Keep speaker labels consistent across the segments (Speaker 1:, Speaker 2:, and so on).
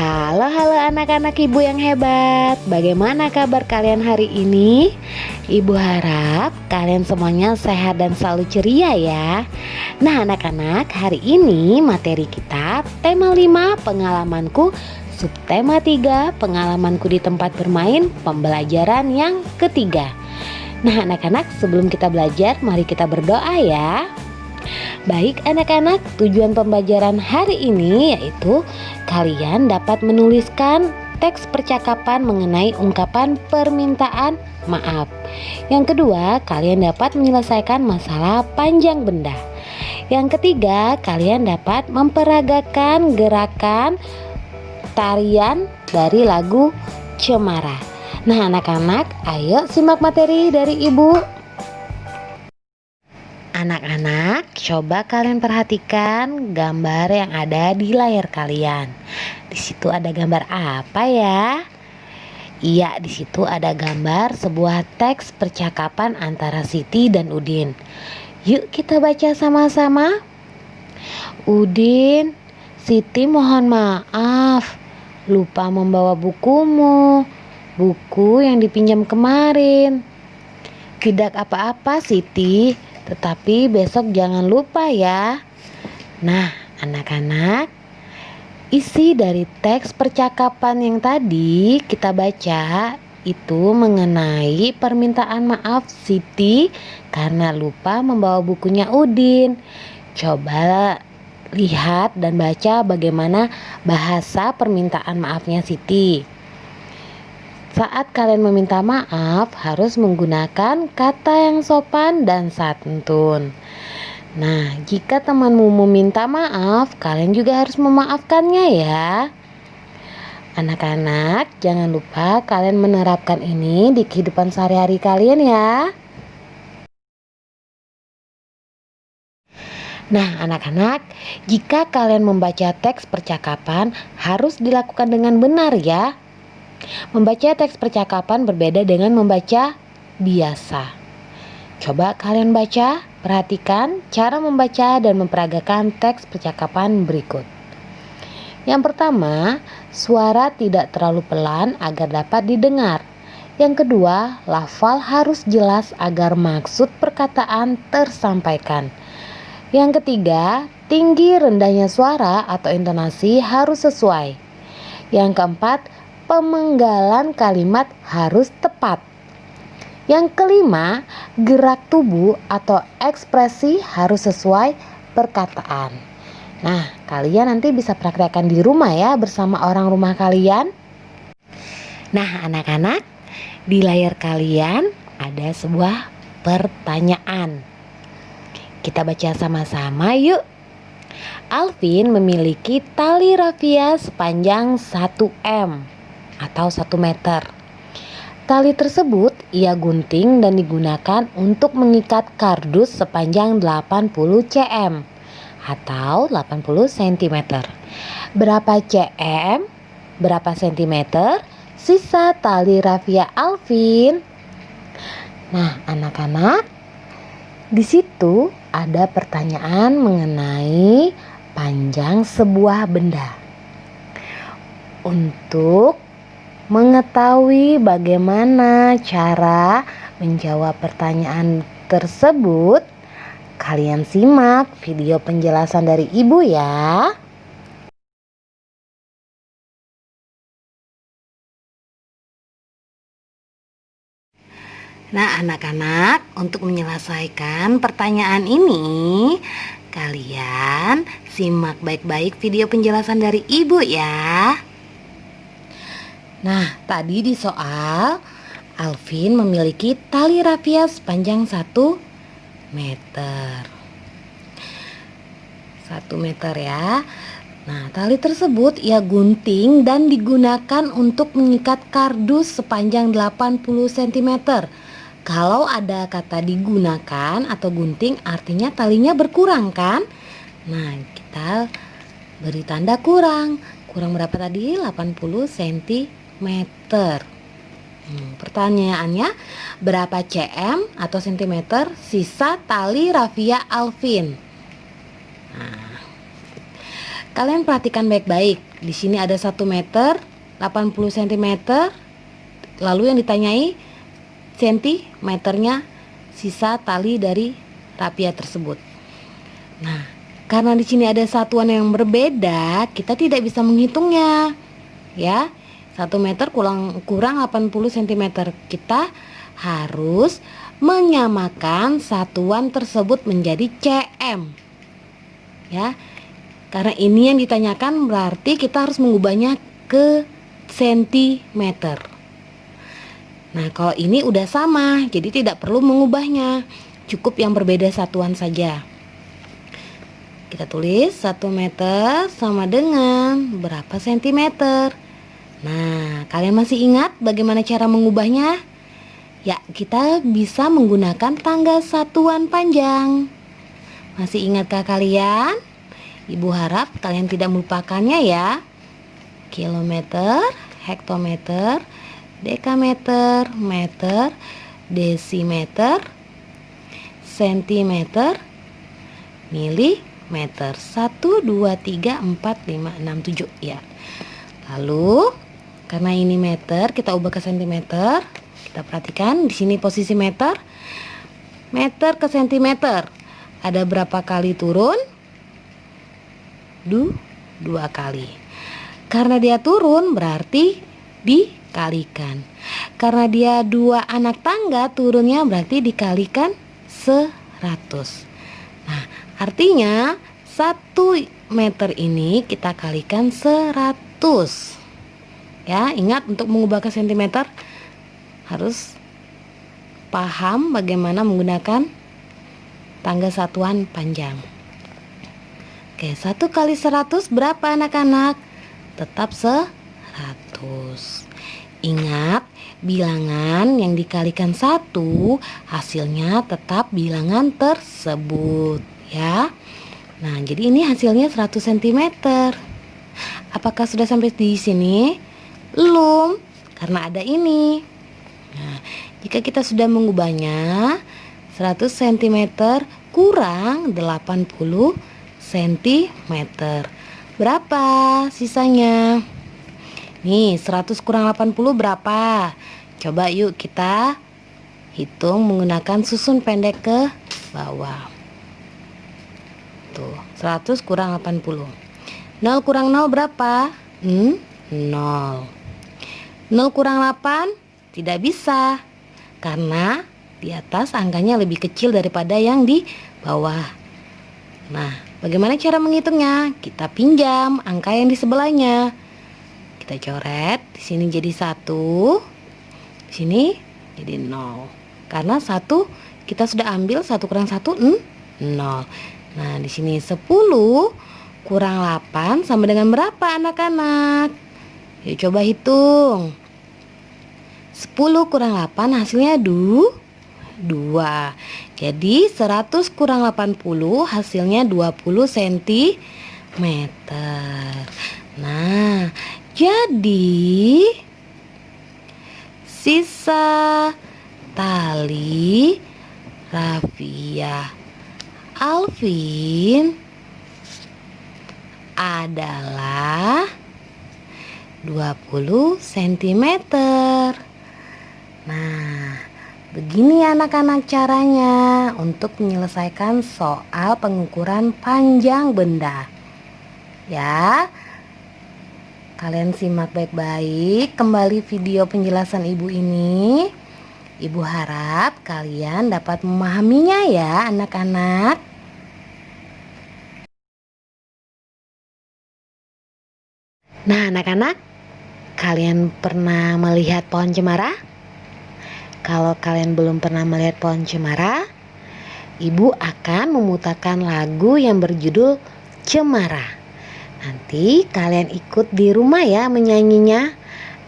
Speaker 1: Halo anak-anak ibu yang hebat. Bagaimana kabar kalian hari ini? Ibu harap kalian semuanya sehat dan selalu ceria ya. Nah anak-anak, hari ini materi kita tema 5 pengalamanku, subtema 3 pengalamanku di tempat bermain, pembelajaran yang ketiga. Nah anak-anak, sebelum kita belajar mari kita berdoa ya. Baik anak-anak, tujuan pembelajaran hari ini yaitu kalian dapat menuliskan teks percakapan mengenai ungkapan permintaan maaf. Yang kedua, kalian dapat menyelesaikan masalah panjang benda. Yang ketiga, kalian dapat memperagakan gerakan tarian dari lagu Cemara. Nah anak-anak, ayo simak materi dari ibu. Anak-anak, coba kalian perhatikan gambar yang ada di layar kalian. Di situ ada gambar apa ya? Iya, di situ ada gambar sebuah teks percakapan antara Siti dan Udin. Yuk kita baca sama-sama. Udin, Siti mohon maaf, lupa membawa bukumu, buku yang dipinjam kemarin. Tidak apa-apa Siti, tetapi besok jangan lupa ya. Nah anak-anak, isi dari teks percakapan yang tadi kita baca itu mengenai permintaan maaf Siti karena lupa membawa bukunya Udin. Coba lihat dan baca bagaimana bahasa permintaan maafnya Siti. Saat kalian meminta maaf harus menggunakan kata yang sopan dan santun. Nah, jika temanmu meminta maaf, kalian juga harus memaafkannya ya. Anak-anak, jangan lupa kalian menerapkan ini di kehidupan sehari-hari kalian ya. Nah, anak-anak, jika kalian membaca teks percakapan harus dilakukan dengan benar ya. Membaca teks percakapan berbeda dengan membaca biasa. Coba kalian baca, perhatikan cara membaca dan memperagakan teks percakapan berikut. Yang pertama, suara tidak terlalu pelan agar dapat didengar. Yang kedua, lafal harus jelas agar maksud perkataan tersampaikan. Yang ketiga, tinggi rendahnya suara atau intonasi harus sesuai. Yang keempat, pemenggalan kalimat harus tepat. Yang kelima, gerak tubuh atau ekspresi harus sesuai perkataan. Nah, kalian nanti bisa praktekkan di rumah ya bersama orang rumah kalian. Nah, anak-anak, di layar kalian ada sebuah pertanyaan. Kita baca sama-sama yuk. Alvin memiliki tali rafia sepanjang 1 m atau 1 meter. Tali tersebut ia gunting dan digunakan untuk mengikat kardus sepanjang 80 cm atau 80 cm. Berapa cm? Berapa cm? Sisa tali rafia Alvin. Nah, anak-anak, di situ ada pertanyaan mengenai panjang sebuah benda. Untuk mengetahui bagaimana cara menjawab pertanyaan tersebut, kalian simak video penjelasan dari ibu ya. Nah anak-anak, untuk menyelesaikan pertanyaan ini, kalian simak baik-baik video penjelasan dari ibu ya. Nah, tadi di soal Alvin memiliki tali rafia sepanjang 1 meter. 1 meter ya. Nah, tali tersebut ia gunting dan digunakan untuk mengikat kardus sepanjang 80 cm. Kalau ada kata digunakan atau gunting artinya talinya berkurang kan? Nah, kita beri tanda kurang. Kurang berapa tadi? 80 cm. Pertanyaannya, berapa cm atau cm sisa tali rafia Alvin? Nah, kalian perhatikan baik-baik. Di sini ada 1 meter 80 cm. Lalu yang ditanyai sentimeternya sisa tali dari rapia tersebut. Nah, karena di sini ada satuan yang berbeda, kita tidak bisa menghitungnya. Ya, 1 meter kurang 80 cm. Kita harus menyamakan satuan tersebut menjadi cm. Ya. Karena ini yang ditanyakan, berarti kita harus mengubahnya ke sentimeter. Nah, kalau ini udah sama, jadi tidak perlu mengubahnya. Cukup yang berbeda satuan saja. Kita tulis 1 meter sama dengan berapa sentimeter. Nah, kalian masih ingat bagaimana cara mengubahnya? Ya, kita bisa menggunakan tangga satuan panjang. Masih ingatkah kalian? Ibu harap kalian tidak melupakannya ya. Kilometer, hektometer, dekameter, meter, desimeter, sentimeter, milimeter. 1, 2, 3, 4, 5, 6, 7 ya. Lalu karena ini meter, kita ubah ke sentimeter. Kita perhatikan di sini posisi meter. Meter ke sentimeter. Ada berapa kali turun? 2 kali. Karena dia turun berarti dikalikan. Karena dia 2 anak tangga, turunnya berarti dikalikan 100. Nah, artinya 1 meter ini kita kalikan 100. Ya, ingat untuk mengubah ke sentimeter harus paham bagaimana menggunakan tangga satuan panjang. Oke, 1 kali 100 berapa anak-anak? Tetap 100. Ingat, bilangan yang dikalikan 1 hasilnya tetap bilangan tersebut ya. Nah, jadi ini hasilnya 100 cm. Apakah sudah sampai di sini? Belum, karena ada ini. Nah, jika kita sudah mengubahnya, 100 cm kurang 80 cm. Berapa sisanya? Nih, 100 kurang 80 berapa? Coba yuk kita hitung menggunakan susun pendek ke bawah. Tuh, 100 kurang 80. 0 kurang 0 berapa? 0. 0 kurang 8 tidak bisa, karena di atas angkanya lebih kecil daripada yang di bawah. Nah, bagaimana cara menghitungnya? Kita pinjam angka yang di sebelahnya. Kita coret, di sini jadi 1, di sini jadi 0. Karena 1 kita sudah ambil, 1 kurang 1 0. Nah, di sini 10 kurang 8 sama dengan berapa anak-anak? Yuk coba hitung. 10 kurang 8 hasilnya 2. Jadi 100 kurang 80 hasilnya 20 cm. Nah, jadi sisa tali rafia Alvin adalah 20 cm. Nah, begini anak-anak caranya untuk menyelesaikan soal pengukuran panjang benda. Ya, kalian simak baik-baik kembali video penjelasan ibu ini. Ibu harap kalian dapat memahaminya ya anak-anak. Nah anak-anak, kalian pernah melihat pohon cemara? Kalau kalian belum pernah melihat pohon cemara, ibu akan memutarkan lagu yang berjudul Cemara. Nanti kalian ikut di rumah ya menyanyinya,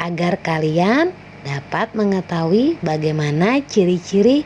Speaker 1: agar kalian dapat mengetahui bagaimana ciri-ciri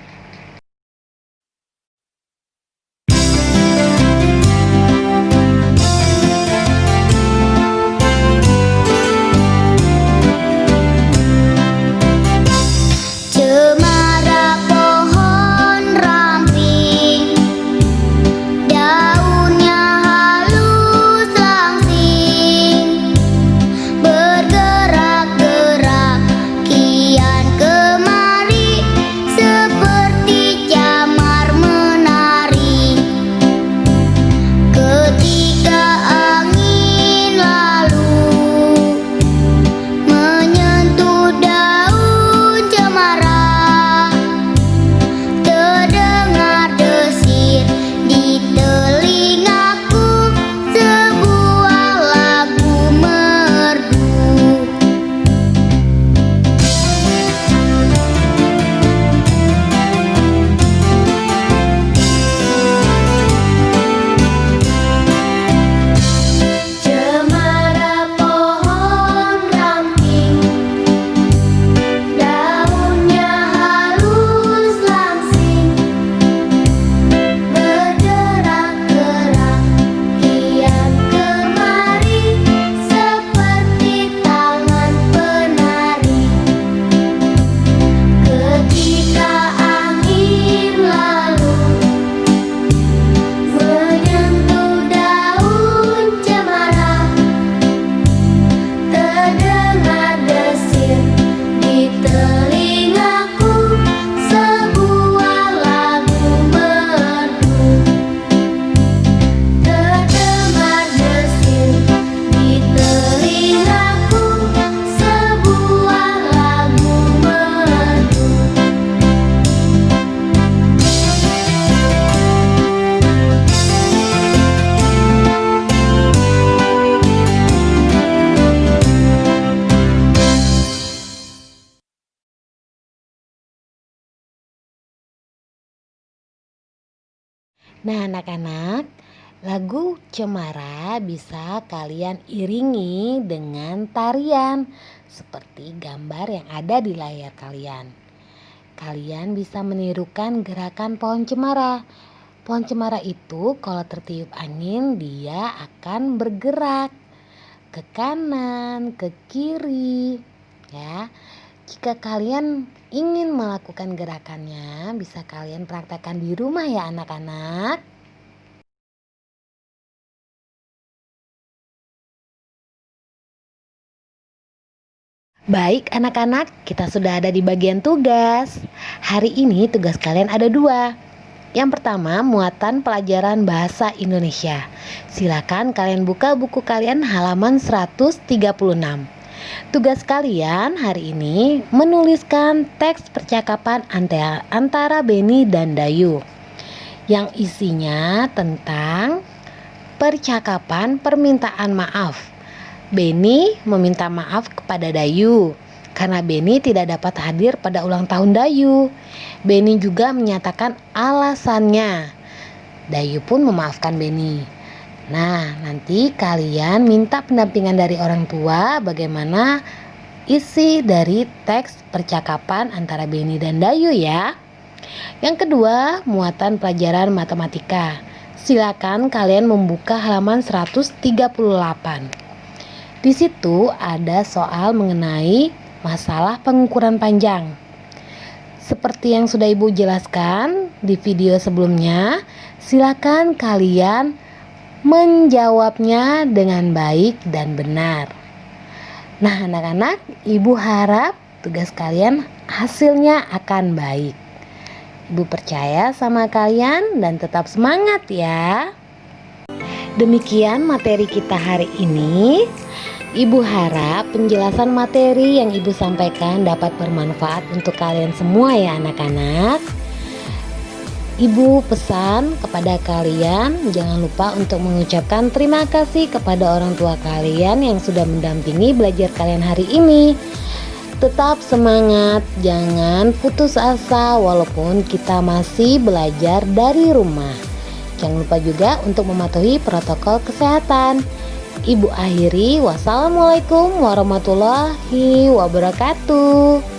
Speaker 1: Nah, anak-anak, lagu Cemara bisa kalian iringi dengan tarian seperti gambar yang ada di layar kalian. Kalian bisa menirukan gerakan pohon cemara. Pohon cemara itu kalau tertiup angin dia akan bergerak ke kanan, ke kiri, ya. Jika kalian ingin melakukan gerakannya, bisa kalian praktekkan di rumah ya anak-anak. Baik anak-anak, kita sudah ada di bagian tugas. Hari ini tugas kalian ada dua. Yang pertama, muatan pelajaran bahasa Indonesia. Silakan kalian buka buku kalian halaman 136. Tugas kalian hari ini menuliskan teks percakapan antara Beni dan Dayu yang isinya tentang percakapan permintaan maaf. Beni meminta maaf kepada Dayu karena Beni tidak dapat hadir pada ulang tahun Dayu. Beni juga menyatakan alasannya. Dayu pun memaafkan Beni. Nah, nanti kalian minta pendampingan dari orang tua bagaimana isi dari teks percakapan antara Beni dan Dayu ya. Yang kedua, muatan pelajaran matematika. Silakan kalian membuka halaman 138. Di situ ada soal mengenai masalah pengukuran panjang. Seperti yang sudah Ibu jelaskan di video sebelumnya, silakan kalian menjawabnya dengan baik dan benar. Nah, anak-anak, Ibu harap tugas kalian hasilnya akan baik. Ibu percaya sama kalian dan tetap semangat ya. Demikian materi kita hari ini. Ibu harap penjelasan materi yang Ibu sampaikan dapat bermanfaat untuk kalian semua ya anak-anak. Ibu pesan kepada kalian jangan lupa untuk mengucapkan terima kasih kepada orang tua kalian yang sudah mendampingi belajar kalian hari ini. Tetap semangat, jangan putus asa walaupun kita masih belajar dari rumah. Jangan lupa juga untuk mematuhi protokol kesehatan. Ibu akhiri, wassalamualaikum warahmatullahi wabarakatuh.